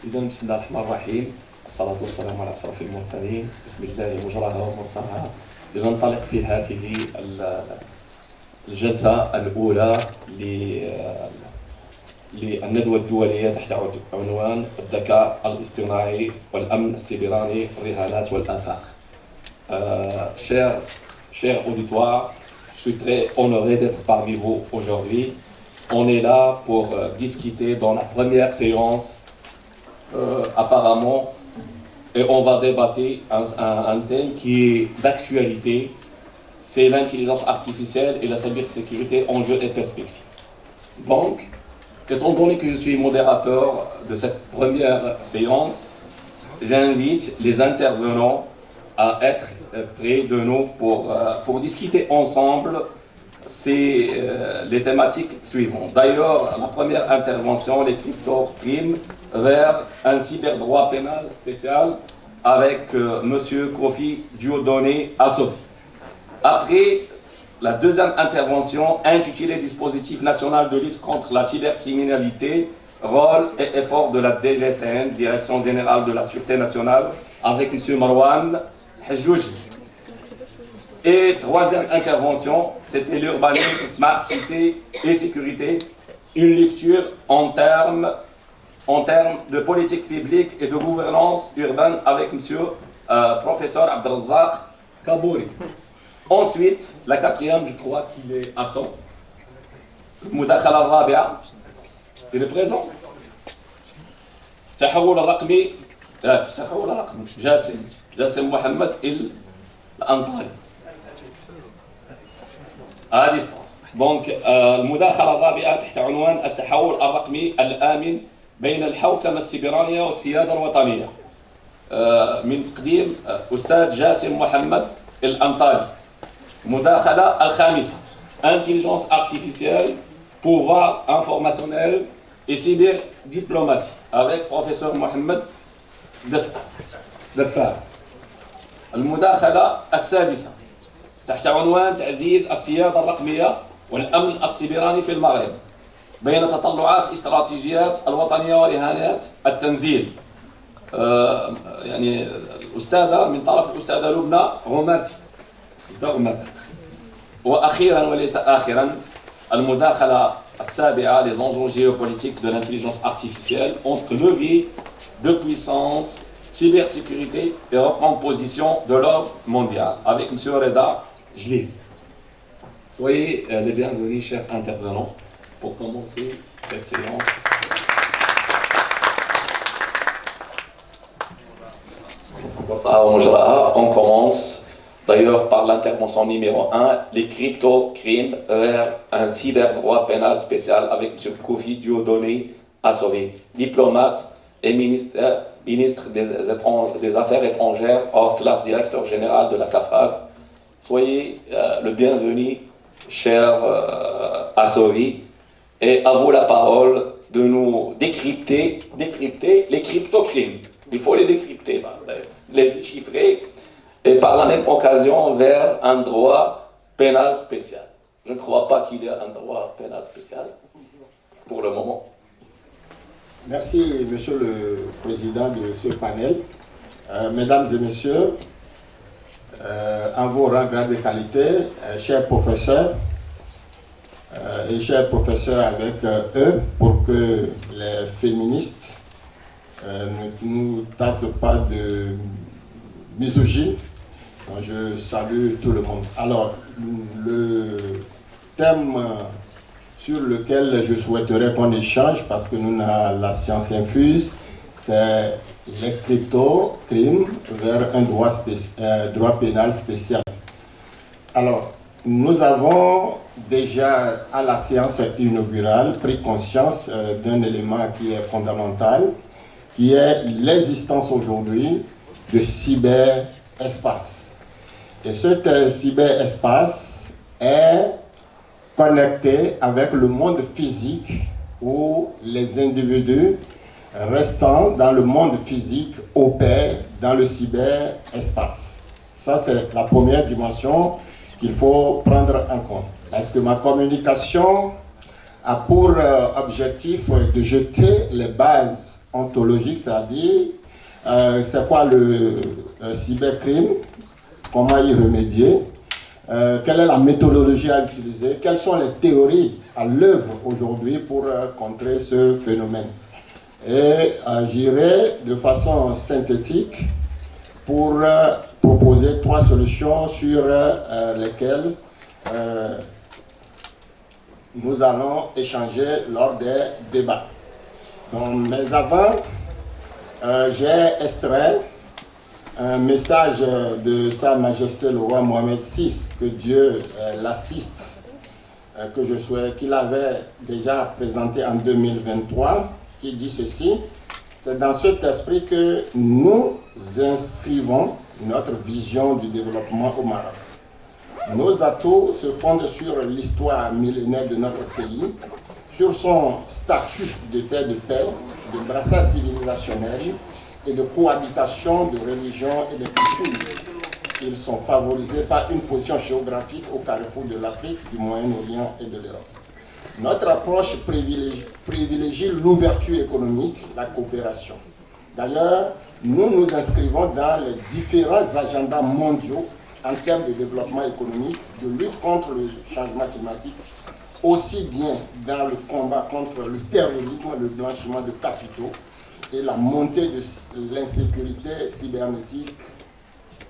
إذا بسم الله الرحمن الرحيم، الصلاة والسلام على أشرف المرسلين، بسم الله مجراها ومرساها. لننطلق في هذه الجلسة الأولى للندوة الدولية تحت عنوان الذكاء الاصطناعي والأمن السيبراني، الرهانات والآفاق. Cher auditoire, je suis très honoré d'être parmi vous aujourd'hui. On est là pour discuter dans la première séance apparemment, et on va débattre un thème qui est d'actualité, c'est l'intelligence artificielle et la cybersécurité, enjeux et perspectives. Donc, étant donné que je suis modérateur de cette première séance, j'invite les intervenants à être près de nous pour discuter ensemble les thématiques suivantes. D'ailleurs, la première intervention, les crypto-crimes vers un cyberdroit pénal spécial avec M. Kofi Dieudonné Assovi. Après, la deuxième intervention intitulée Dispositif national de lutte contre la cybercriminalité, rôle et effort de la DGCN, Direction générale de la Sûreté nationale, avec M. Marwan Hajjouji. Et troisième intervention, c'était l'urbanisme, smart cité et sécurité, une lecture en termes de politique publique et de gouvernance urbaine avec M. Professeur Abdelrazak Kabouri. Ensuite, la quatrième, je crois qu'il est absent, Moudakhala Rabia, il est présent. تحول الرقمي جاسم محمد الأنطاري à distance. Donc, المداخلة الرابعة تحت عنوان التحول الرقمي الآمن بين الحوكمة السيبرانية والسيادة الوطنية. من تقديم أستاذ جاسم محمد الأنطاري. المداخلة الخامسة Intelligence artificielle, pouvoir informationnel et cyberdiplomatie avec professeur Mohamed دفار. المداخلة السادسة تحت عنوان تعزيز السيادة الرقمية والأمن السيبراني في المغرب بين تطلعات استراتيجيات الوطنية ورهانات التنزيل. يعني الأستاذة من طرف الأستاذة لبنى غومارتي. وأخيرا وليس آخرا المداخلة السابعة les enjeux géopolitiques de l'intelligence artificielle entre levier de puissance, cybersécurité et recomposition de l'ordre mondial avec M. Reda Jlil. Soyez les bienvenus, chers intervenants, pour commencer cette séance. On commence d'ailleurs par l'intervention numéro 1, les crypto-crimes vers un cyberdroit pénal spécial avec M. Kofi Dieudonné Assovi, diplomate et ministre des Affaires étrangères, hors classe, directeur général de la CAFRAD. Soyez le bienvenu, cher Assovi, et à vous la parole de nous décrypter les crypto-crimes. Il faut les décrypter, les déchiffrer, et par la même occasion vers un droit pénal spécial. Je ne crois pas qu'il y ait un droit pénal spécial pour le moment. Merci, Monsieur le Président de ce panel. Mesdames et Messieurs, en vos rangs, grades de qualité, chers professeurs et chers professeurs avec eux, pour que les féministes ne nous tassent pas de misogyne. Donc, je salue tout le monde. Alors, le thème sur lequel je souhaiterais qu'on échange, parce que nous avons la science infuse, c'est les crypto-crimes vers un droit pénal spécial. Alors, nous avons déjà à la séance inaugurale pris conscience d'un élément qui est fondamental, qui est l'existence aujourd'hui de cyberespace. Et ce cyberespace est connecté avec le monde physique où les individus restant dans le monde physique opèrent dans le cyberespace. Ça, c'est la première dimension qu'il faut prendre en compte. Est-ce que ma communication a pour objectif de jeter les bases ontologique, c'est-à-dire c'est quoi le cybercrime, comment y remédier, quelle est la méthodologie à utiliser, quelles sont les théories à l'œuvre aujourd'hui pour contrer ce phénomène. Et j'irai de façon synthétique pour proposer 3 solutions sur lesquelles nous allons échanger lors des débats. Donc, mais avant, j'ai extrait un message de Sa Majesté le roi Mohamed VI, que Dieu l'assiste, que je souhaite, qu'il avait déjà présenté en 2023, qui dit ceci: c'est dans cet esprit que nous inscrivons notre vision du développement au Maroc. Nos atouts se fondent sur l'histoire millénaire de notre pays, sur son statut de terre de paix, de brassage civilisationnel et de cohabitation de religions et de cultures. Ils sont favorisés par une position géographique au carrefour de l'Afrique, du Moyen-Orient et de l'Europe. Notre approche privilégie l'ouverture économique, la coopération. D'ailleurs, nous nous inscrivons dans les différents agendas mondiaux en termes de développement économique, de lutte contre le changement climatique, aussi bien dans le combat contre le terrorisme, le blanchiment de capitaux et la montée de l'insécurité cybernétique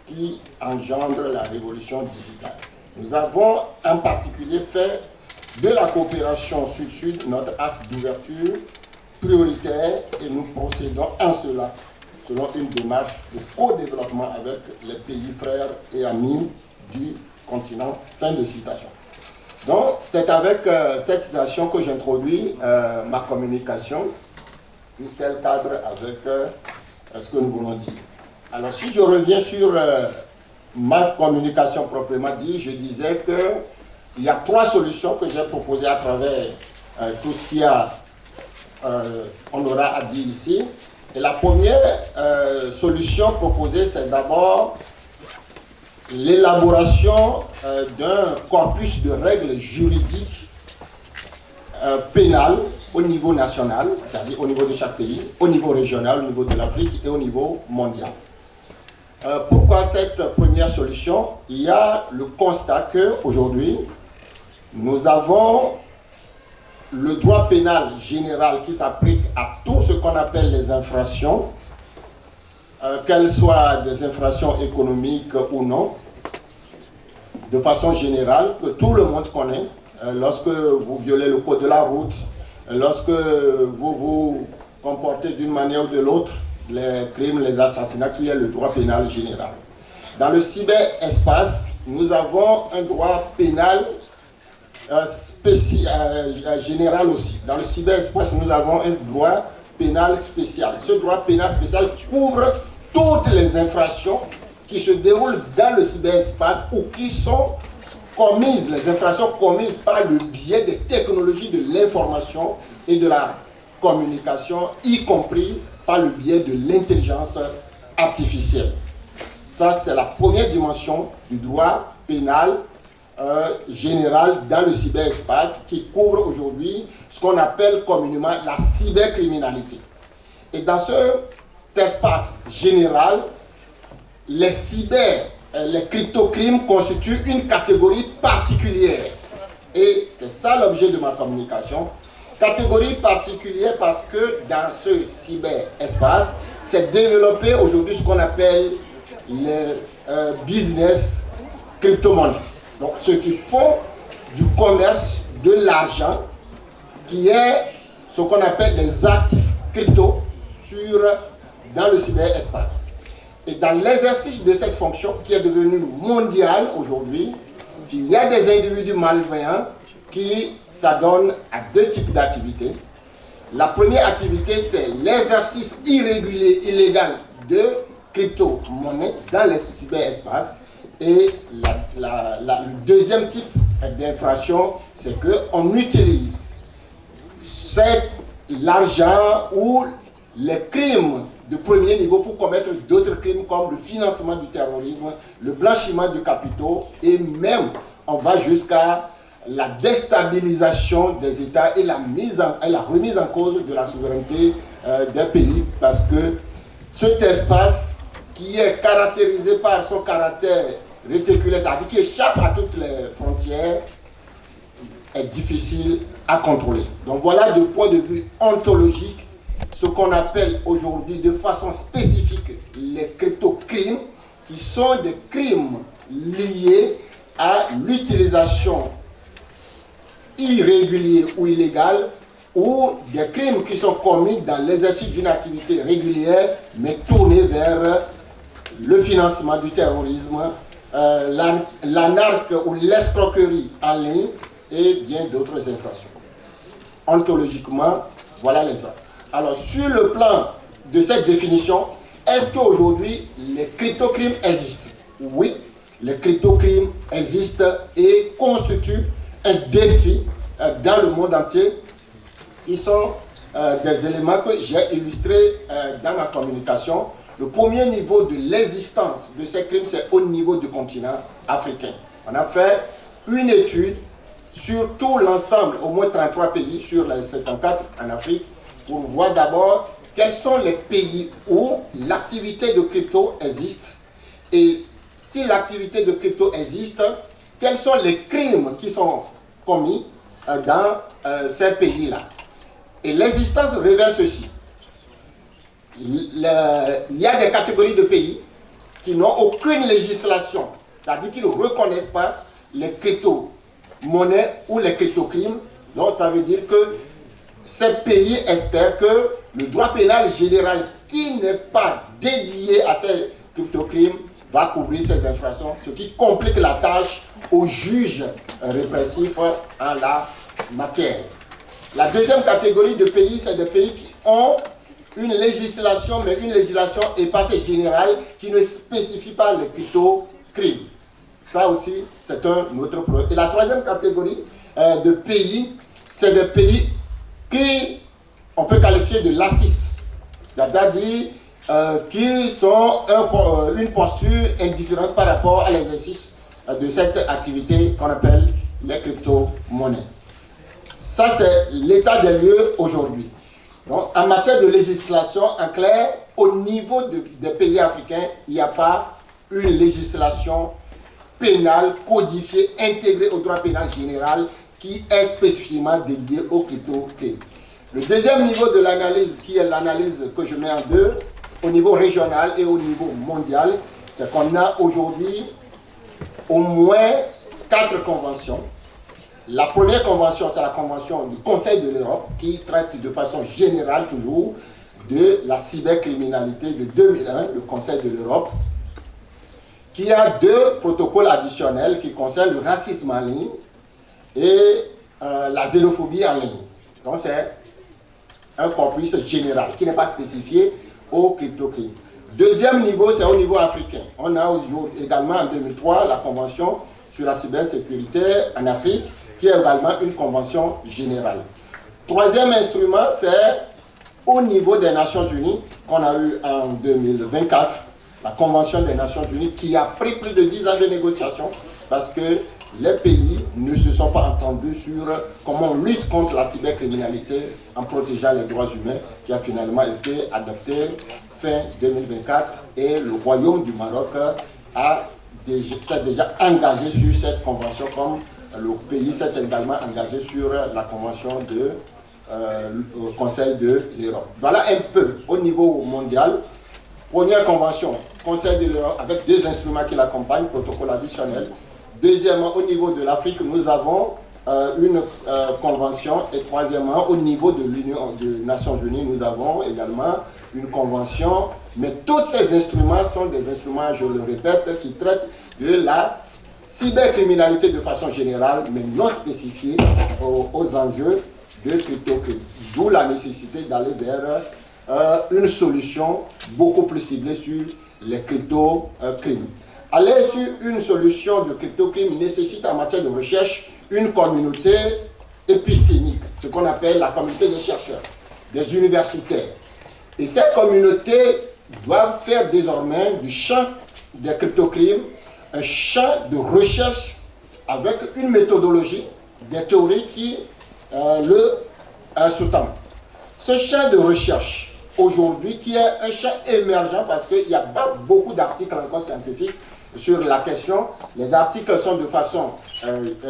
qui engendre la révolution digitale. Nous avons en particulier fait de la coopération sud-sud notre axe d'ouverture prioritaire et nous procédons en cela selon une démarche de co-développement avec les pays frères et amis du continent. Fin de citation. Donc, c'est avec cette citation que j'introduis ma communication, puisqu'elle cadre avec ce que nous voulons dire. Alors, si je reviens sur ma communication proprement dit, je disais qu'il y a 3 solutions que j'ai proposées à travers tout ce qu'il y a, on aura à dire ici. Et la première solution proposée, c'est d'abord l'élaboration d'un corpus de règles juridiques pénales au niveau national, c'est-à-dire au niveau de chaque pays, au niveau régional, au niveau de l'Afrique et au niveau mondial. Pourquoi cette première solution? Il y a le constat qu'aujourd'hui, nous avons le droit pénal général qui s'applique à tout ce qu'on appelle les infractions, qu'elles soient des infractions économiques ou non, de façon générale, que tout le monde connaît. Lorsque vous violez le code de la route, lorsque vous vous comportez d'une manière ou de l'autre, les crimes, les assassinats, qui est le droit pénal général. Dans le cyberespace, nous avons un droit pénal général aussi. Dans le cyberespace, nous avons un droit pénal spécial. Ce droit pénal spécial couvre toutes les infractions qui se déroulent dans le cyberespace ou qui sont commises, les infractions commises par le biais des technologies de l'information et de la communication, y compris par le biais de l'intelligence artificielle. Ça, c'est la première dimension du droit pénal général dans le cyberespace qui couvre aujourd'hui ce qu'on appelle communément la cybercriminalité. Et dans cet espace général, les cryptocrimes constituent une catégorie particulière. Et c'est ça l'objet de ma communication. Catégorie particulière parce que dans ce cyberespace, s'est développé aujourd'hui ce qu'on appelle les business crypto-monnaies. Donc ceux qui font du commerce de l'argent, qui est ce qu'on appelle des actifs crypto dans le cyberespace. Et dans l'exercice de cette fonction qui est devenue mondiale aujourd'hui, il y a des individus malveillants qui s'adonnent à 2 types d'activités. La première activité, c'est l'exercice irrégulier, illégal de crypto-monnaies dans le cyberespace. Et le deuxième type d'infraction, c'est qu'on utilise l'argent ou les crimes de premier niveau pour commettre d'autres crimes comme le financement du terrorisme, le blanchiment de capitaux et même on va jusqu'à la déstabilisation des États et la remise en cause de la souveraineté des pays, parce que cet espace qui est caractérisé par son caractère réticulaire, c'est-à-dire qui échappe à toutes les frontières, est difficile à contrôler. Donc voilà, du point de vue ontologique, ce qu'on appelle aujourd'hui de façon spécifique les cryptocrimes, qui sont des crimes liés à l'utilisation irrégulière ou illégale, ou des crimes qui sont commis dans l'exercice d'une activité régulière, mais tournée vers le financement du terrorisme, l'anarque ou l'escroquerie en ligne et bien d'autres infractions. Ontologiquement, voilà les faits. Alors, sur le plan de cette définition, est-ce qu'aujourd'hui les cryptocrimes existent? Oui, les cryptocrimes existent et constituent un défi dans le monde entier. Ils sont des éléments que j'ai illustrés dans ma communication. Le premier niveau de l'existence de ces crimes, c'est au niveau du continent africain. On a fait une étude sur tout l'ensemble, au moins 33 pays sur les 74 en Afrique, pour voir d'abord quels sont les pays où l'activité de crypto existe. Et si l'activité de crypto existe, quels sont les crimes qui sont commis dans ces pays-là. Et l'existence révèle ceci. Il y a des catégories de pays qui n'ont aucune législation, c'est-à-dire qu'ils ne reconnaissent pas les crypto-monnaies ou les crypto-crimes. Donc ça veut dire que ces pays espèrent que le droit pénal général, qui n'est pas dédié à ces crypto-crimes, va couvrir ces infractions, ce qui complique la tâche aux juges répressifs en la matière. La deuxième catégorie de pays, c'est des pays qui ont une législation, mais une législation épaisse et générale qui ne spécifie pas les crypto-crimes. Ça aussi, c'est un autre problème. Et la troisième catégorie de pays, c'est des pays qui on peut qualifier de laxistes, c'est-à-dire qui sont une posture indifférente par rapport à l'exercice de cette activité qu'on appelle les crypto-monnaies. Ça, c'est l'état des lieux aujourd'hui. Donc, en matière de législation, en clair, au niveau des pays africains, il n'y a pas une législation pénale codifiée, intégrée au droit pénal général, qui est spécifiquement dédiée aux crypto-crimes. Le deuxième niveau de l'analyse, qui est l'analyse que je mets en deux, au niveau régional et au niveau mondial, c'est qu'on a aujourd'hui au moins 4 conventions. La première convention, c'est la convention du Conseil de l'Europe, qui traite de façon générale toujours de la cybercriminalité de 2001, le Conseil de l'Europe, qui a 2 protocoles additionnels qui concernent le racisme en ligne et la xénophobie en ligne. Donc c'est un corpus général qui n'est pas spécifié aux crypto-crimes. Deuxième niveau, c'est au niveau africain. On a également en 2003 la convention sur la cybersécurité en Afrique, qui est également une convention générale. Troisième instrument, c'est au niveau des Nations Unies, qu'on a eu en 2024, la Convention des Nations Unies, qui a pris plus de 10 ans de négociations, parce que les pays ne se sont pas entendus sur comment on lutte contre la cybercriminalité en protégeant les droits humains, qui a finalement été adopté fin 2024, et le Royaume du Maroc s'est déjà engagé sur cette convention, comme le pays s'est également engagé sur la convention au Conseil de l'Europe. Voilà un peu au niveau mondial. Première convention, Conseil de l'Europe, avec 2 instruments qui l'accompagnent, protocole additionnel. Deuxièmement, au niveau de l'Afrique, nous avons une convention. Et troisièmement, au niveau de l'Union des Nations Unies, nous avons également une convention. Mais tous ces instruments sont des instruments, je le répète, qui traitent de la cybercriminalité de façon générale, mais non spécifiée aux enjeux de crypto-crimes. D'où la nécessité d'aller vers une solution beaucoup plus ciblée sur les crypto-crimes. Aller sur une solution de crypto-crimes nécessite en matière de recherche une communauté épistémique, ce qu'on appelle la communauté des chercheurs, des universitaires. Et cette communauté doit faire désormais du champ des crypto-crimes un champ de recherche avec une méthodologie des théories qui le sous-tendent. Ce champ de recherche, aujourd'hui, qui est un champ émergent, parce qu'il n'y a pas beaucoup d'articles encore scientifiques sur la question. Les articles sont de façon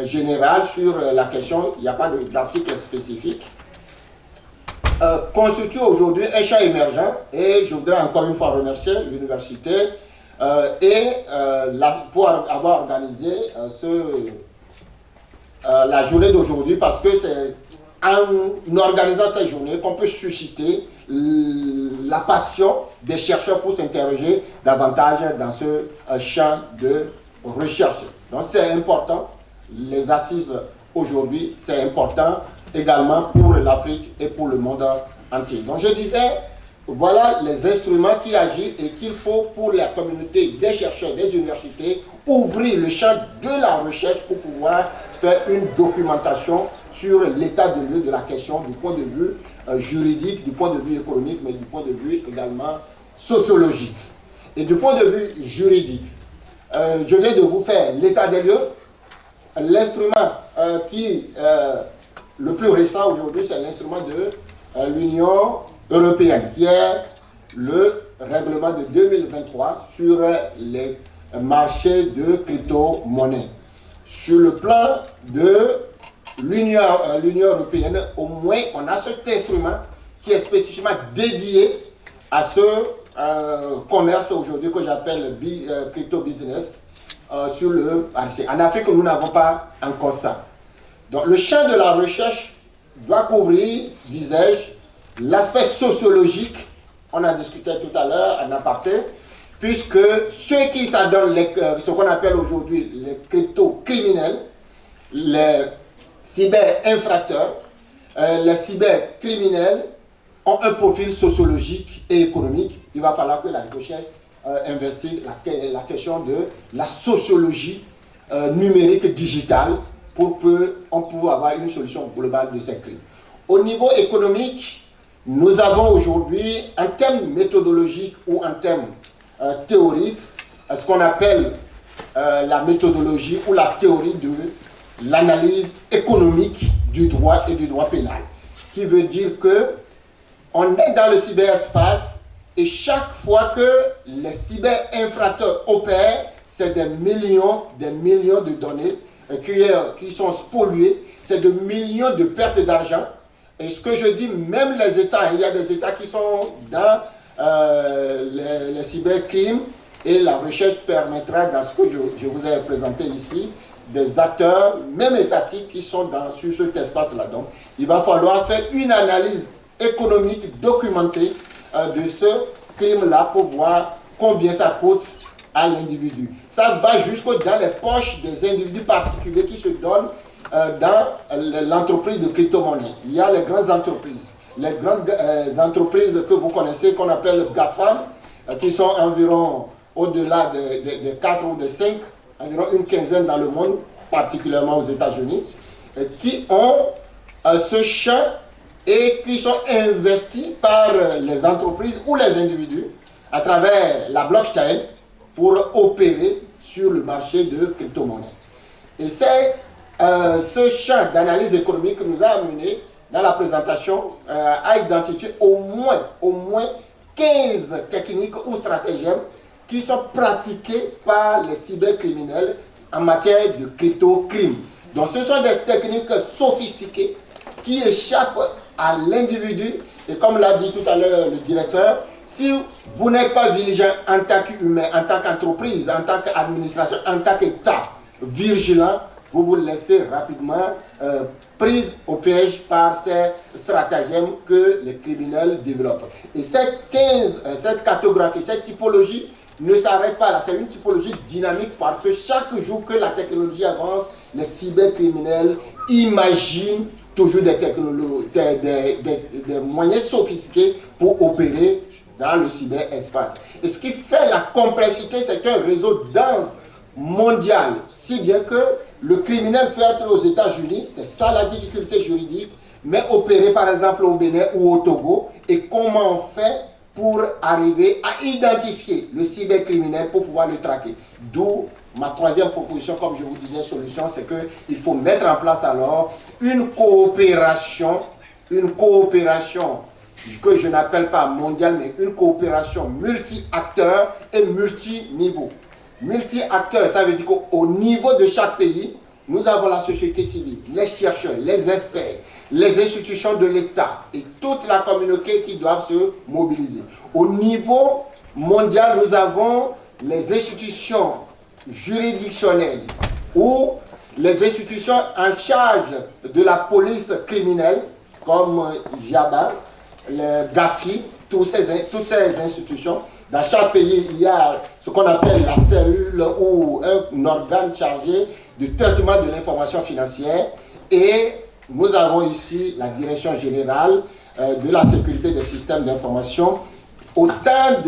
générale sur la question, il n'y a pas d'article spécifique. Constitue aujourd'hui un champ émergent, et je voudrais encore une fois remercier l'université pour avoir organisé la journée d'aujourd'hui, parce que c'est en organisant cette journée qu'on peut susciter la passion des chercheurs pour s'interroger davantage dans ce champ de recherche. Donc c'est important, les assises aujourd'hui, c'est important également pour l'Afrique et pour le monde entier. Donc je disais, voilà les instruments qui agissent et qu'il faut pour la communauté des chercheurs, des universités, ouvrir le champ de la recherche pour pouvoir faire une documentation sur l'état de lieu de la question du point de vue juridique, du point de vue économique, mais du point de vue également sociologique. Et du point de vue juridique, je viens de vous faire l'état des lieux. L'instrument le plus récent aujourd'hui, c'est l'instrument de l'Union européenne, qui est le règlement de 2023 sur les marchés de crypto-monnaies. Sur le plan de l'Union européenne, au moins on a cet instrument qui est spécifiquement dédié à ce commerce aujourd'hui que j'appelle crypto business sur le marché. En Afrique, nous n'avons pas encore ça. Donc le champ de la recherche doit couvrir, disais-je, l'aspect sociologique, on a discuté tout à l'heure en aparté, puisque ceux qui s'adonnent, ce qu'on appelle aujourd'hui les crypto-criminels, les cyber-infracteurs, les cyber-criminels ont un profil sociologique et économique. Il va falloir que la recherche investigue la question de la sociologie numérique digitale pour qu'on puisse avoir une solution globale de ces crimes. Au niveau économique, nous avons aujourd'hui, en termes méthodologiques ou en termes théoriques, ce qu'on appelle la méthodologie ou la théorie de l'analyse économique du droit et du droit pénal, qui veut dire que on est dans le cyberespace et chaque fois que les cyber-infracteurs opèrent, c'est des millions de données qui sont spoliées, c'est de millions de pertes d'argent. Et ce que je dis, même les États, il y a des États qui sont dans les cybercrimes, et la recherche permettra, dans ce que je vous ai présenté ici, des acteurs, même étatiques, qui sont sur cet espace-là. Donc, il va falloir faire une analyse économique documentée de ce crime-là pour voir combien ça coûte à l'individu. Ça va jusqu'à dans les poches des individus particuliers qui se donnent dans l'entreprise de crypto-monnaie. Il y a les grandes entreprises. Les grandes entreprises que vous connaissez, qu'on appelle GAFAM, qui sont environ au-delà de 4 ou de 5, environ une quinzaine dans le monde, particulièrement aux États-Unis, qui ont ce champ et qui sont investis par les entreprises ou les individus à travers la blockchain pour opérer sur le marché de crypto-monnaies. Et c'est ce champ d'analyse économique nous a amené dans la présentation à identifier au moins 15 techniques ou stratagèmes qui sont pratiquées par les cybercriminels en matière de crypto-crime. Donc ce sont des techniques sophistiquées qui échappent à l'individu. Et comme l'a dit tout à l'heure le directeur, si vous n'êtes pas vigilant en tant qu'humain, en tant qu'entreprise, en tant qu'administration, en tant qu'État vigilant, vous vous laissez rapidement prise au piège par ces stratagèmes que les criminels développent. Et cette cartographie, cette typologie ne s'arrête pas là. C'est une typologie dynamique parce que chaque jour que la technologie avance, les cybercriminels imaginent toujours des technologies, des moyens sophistiqués pour opérer dans le cyberespace. Et ce qui fait la complexité, c'est un réseau dense mondial, si bien que le criminel peut être aux États-Unis, c'est ça la difficulté juridique, mais opérer par exemple au Bénin ou au Togo, et comment on fait pour arriver à identifier le cybercriminel pour pouvoir le traquer. D'où ma troisième proposition, comme je vous disais, solution, c'est qu'il faut mettre en place alors une coopération que je n'appelle pas mondiale, mais une coopération multi-acteurs et multi-niveaux. Multi-acteurs, ça veut dire qu'au niveau de chaque pays, nous avons la société civile, les chercheurs, les experts, les institutions de l'État et toute la communauté qui doivent se mobiliser. Au niveau mondial, nous avons les institutions juridictionnelles ou les institutions en charge de la police criminelle, comme JABA, le GAFI, toutes ces institutions. Dans chaque pays, il y a ce qu'on appelle la cellule ou un organe chargé du traitement de l'information financière. Et nous avons ici la direction générale de la sécurité des systèmes d'information. Autant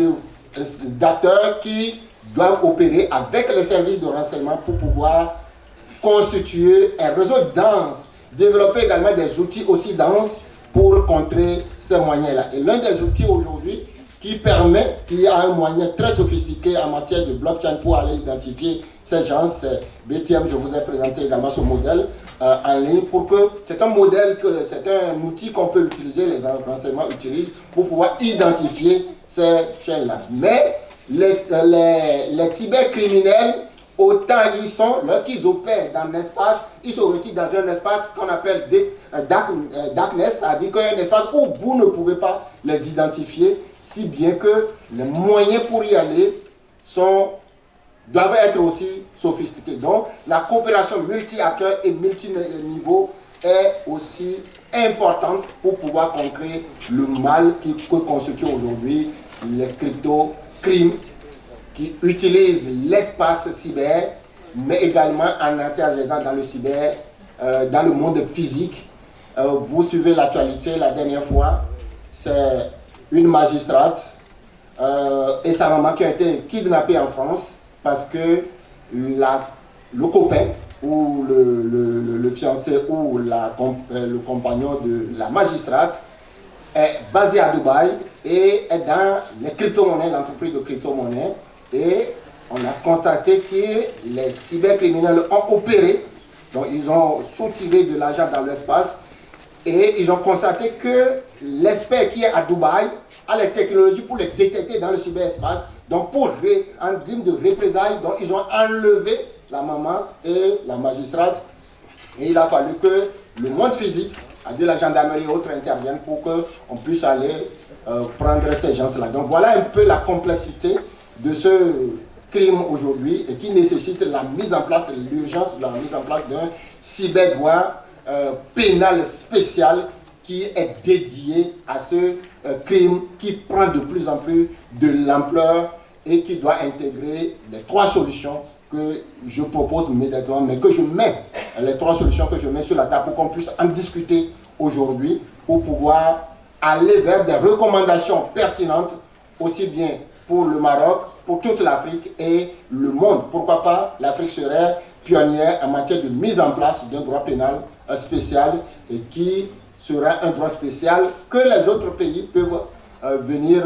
d'acteurs qui doivent opérer avec les services de renseignement pour pouvoir constituer un réseau dense, développer également des outils aussi denses pour contrer ces moyens-là. Et l'un des outils aujourd'hui qui a un moyen très sophistiqué en matière de blockchain pour aller identifier ces gens, c'est BTM. Je vous ai présenté également ce modèle en ligne pour que c'est un modèle, c'est un outil qu'on peut utiliser, les renseignements utilisent pour pouvoir identifier ces chaînes-là. Mais les cybercriminels, autant ils sont, lorsqu'ils opèrent dans l'espace, ils se retirent dans un espace qu'on appelle darkness, c'est-à-dire qu'un espace où vous ne pouvez pas les identifier, si bien que les moyens pour y aller doivent être aussi sophistiqués. Donc, la coopération multi-acteurs et multi-niveaux est aussi importante pour pouvoir contrer le mal que constitue aujourd'hui les crypto-crimes qui utilisent l'espace cyber, mais également en interagissant dans le cyber, dans le monde physique. Vous suivez l'actualité la dernière fois, c'est une magistrate et sa maman qui a été kidnappée en France parce que le copain ou le fiancé ou le compagnon de la magistrate est basé à Dubaï et est dans les crypto-monnaies, l'entreprise de crypto-monnaies. Et on a constaté que les cybercriminels ont opéré, donc ils ont soutiré de l'argent dans l'espace et ils ont constaté que l'expert qui est à Dubaï a les technologies pour les détecter dans le cyberespace. Donc en crime de représailles, donc ils ont enlevé la maman et la magistrate et il a fallu que le monde physique, c'est-à-dire la gendarmerie et autres interviennent pour qu'on puisse aller prendre ces gens-là. Donc voilà un peu la complexité de ce crime aujourd'hui et qui nécessite la mise en place, l'urgence de la mise en place d'un cyberdroit pénal spécial qui est dédié à ce crime qui prend de plus en plus de l'ampleur et qui doit intégrer les trois solutions que je propose immédiatement, mais que je mets, les trois solutions que je mets sur la table pour qu'on puisse en discuter aujourd'hui pour pouvoir aller vers des recommandations pertinentes aussi bien pour le Maroc, pour toute l'Afrique et le monde. Pourquoi pas l'Afrique serait pionnière en matière de mise en place d'un droit pénal spécial et qui sera un droit spécial que les autres pays peuvent venir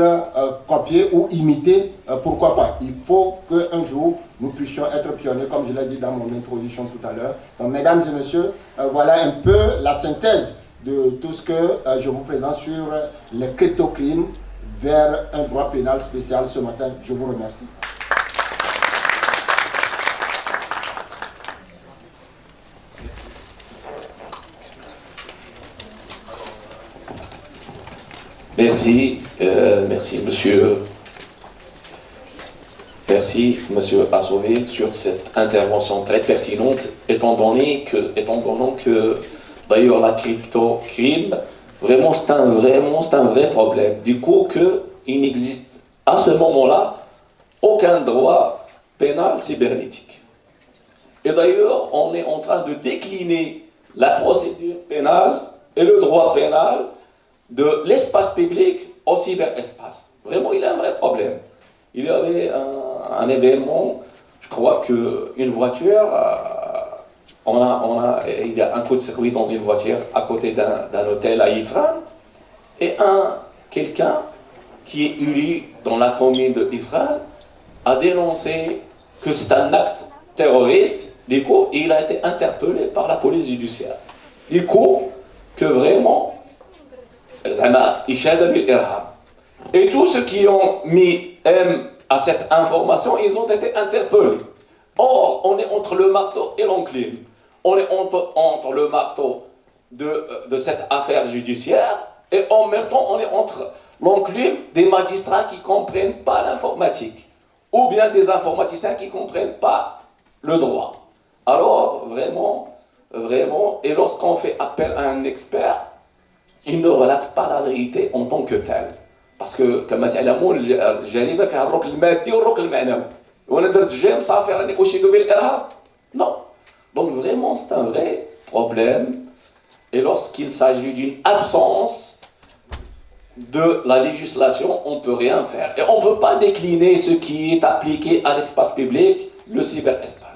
copier ou imiter. Pourquoi pas? Il faut qu'un jour nous puissions être pionniers, comme je l'ai dit dans mon introduction tout à l'heure. Donc, mesdames et messieurs, voilà un peu la synthèse de tout ce que je vous présente sur les crypto-crimes vers un droit pénal spécial ce matin. Je vous remercie. Merci, monsieur Assové, sur cette intervention très pertinente, étant donné que d'ailleurs la crypto-crime, vraiment c'est un vrai problème. Du coup, qu'il n'existe à ce moment-là aucun droit pénal cybernétique. Et d'ailleurs, on est en train de décliner la procédure pénale et le droit pénal de l'espace public au cyberespace. Vraiment, il y a un vrai problème. Il y avait un événement, je crois qu'une voiture, il y a un coup de circuit dans une voiture à côté d'un hôtel à Ifrane, et quelqu'un qui est élu dans la commune de Ifrane a dénoncé que c'est un acte terroriste, du coup, il a été interpellé par la police judiciaire. Du coup, que vraiment, et tous ceux qui ont mis M à cette information, ils ont été interpellés. Or, on est entre le marteau et l'enclume. On est entre le marteau de cette affaire judiciaire et en même temps, on est entre l'enclume des magistrats qui ne comprennent pas l'informatique ou bien des informaticiens qui ne comprennent pas le droit. Alors, vraiment, et lorsqu'on fait appel à un expert, il ne relate pas la vérité en tant que tel. Parce que, comme tu as dit, الجريمة فيها الركن المادي والركن المعنوي. وأنا درت جيم صافي راني أشيك بالإرهاب. Non. Donc vraiment, c'est un vrai problème. Et lorsqu'il s'agit d'une absence de la législation, on ne peut rien faire. Et on ne peut pas décliner ce qui est appliqué à l'espace public, le cyberespace.